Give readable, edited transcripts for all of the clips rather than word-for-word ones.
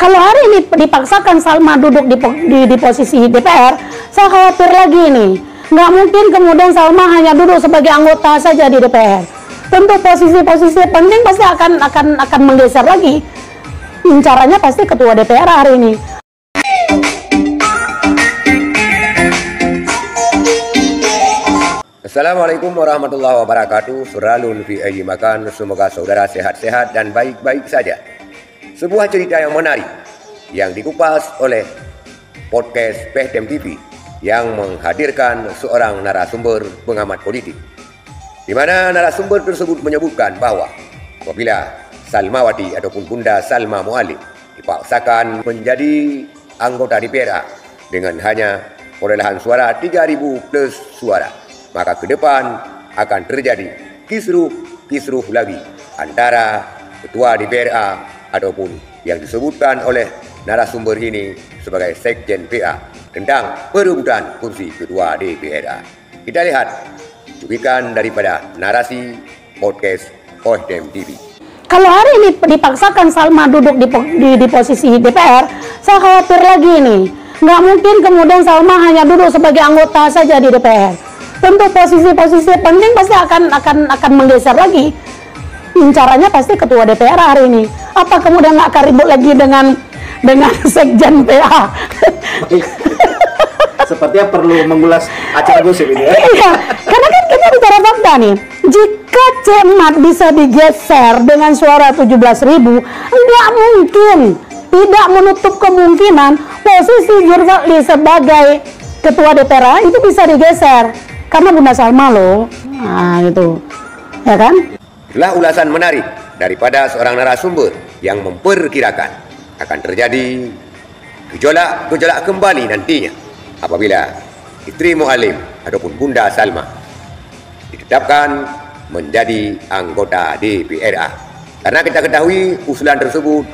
Kalau hari ini dipaksakan Salma duduk di posisi DPR, saya khawatir lagi nih. Nggak mungkin kemudian Salma hanya duduk sebagai anggota saja di DPR. Tentu posisi-posisi penting pasti akan menggeser lagi. Incarannya pasti ketua DPR hari ini. Assalamualaikum warahmatullahi wabarakatuh. Suralun fi ayyi makan. Semoga saudara sehat-sehat dan baik-baik saja. Sebuah cerita yang menarik yang dikupas oleh podcast PHTM TV yang menghadirkan seorang narasumber pengamat politik, di mana narasumber tersebut menyebutkan bahwa apabila Salmawati ataupun Bunda Salma Mualim dipaksakan menjadi anggota DPR dengan hanya perolehan suara 3.000 plus suara, maka ke depan akan terjadi kisruh lagi antara ketua DPR ataupun yang disebutkan oleh narasumber ini sebagai Sekjen PA tentang perebutan kursi ketua DPR. Kita lihat cuplikan daripada narasi podcast PHTM TV. Kalau hari ini dipaksakan Salma duduk di posisi DPR, saya khawatir lagi nih. Nggak mungkin kemudian Salma hanya duduk sebagai anggota saja di DPR. Tentu posisi-posisi penting pasti akan menggeser lagi. Incarannya pasti ketua DPR hari ini. Apa kemudian nggak akan ribut lagi dengan Sekjen PA? Sepertinya perlu mengulas acara gosip ini ya. Iya, karena kan kita bicara fakta nih. Jika Cemat bisa digeser dengan suara 17.000, nggak mungkin, tidak menutup kemungkinan posisi Jurfakli sebagai ketua DPR itu bisa digeser. Karena Bunda Salma loh. Nah itu, ya kan? Itulah ulasan menarik daripada seorang narasumber yang memperkirakan akan terjadi gejolak kembali nantinya apabila istri Mualim ataupun Bunda Salma ditetapkan menjadi anggota DPR. Karena kita ketahui usulan tersebut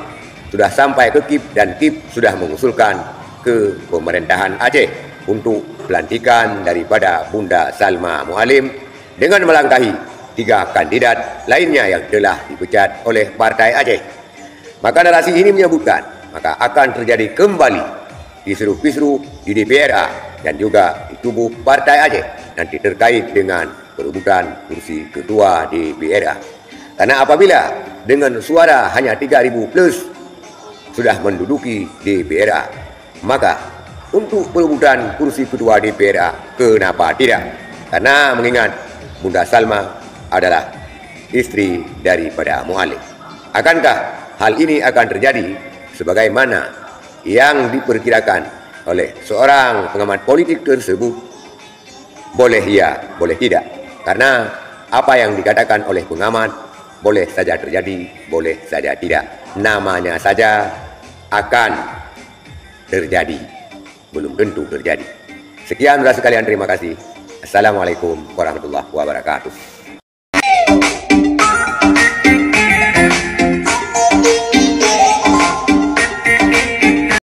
sudah sampai ke KIP dan KIP sudah mengusulkan ke pemerintahan Aceh untuk pelantikan daripada Bunda Salma Mualim dengan melangkahi 3 kandidat lainnya yang telah dipecat oleh Partai Aceh. Maka narasi ini menyebutkan maka akan terjadi kembali kisruh-kisruh di DPR dan juga di tubuh Partai Aceh nanti terkait dengan perebutan kursi ketua DPR. Karena apabila dengan suara hanya 3.000 plus sudah menduduki DPR, maka untuk perebutan kursi ketua DPR kenapa tidak? Karena mengingat Bunda Salma adalah istri daripada Mualim. Akankah hal ini akan terjadi sebagaimana yang diperkirakan oleh seorang pengamat politik tersebut? Boleh ya, boleh tidak. Karena apa yang dikatakan oleh pengamat boleh saja terjadi, boleh saja tidak. Namanya saja akan terjadi, belum tentu terjadi. Sekian saudara sekalian, terima kasih. Assalamualaikum warahmatullahi wabarakatuh.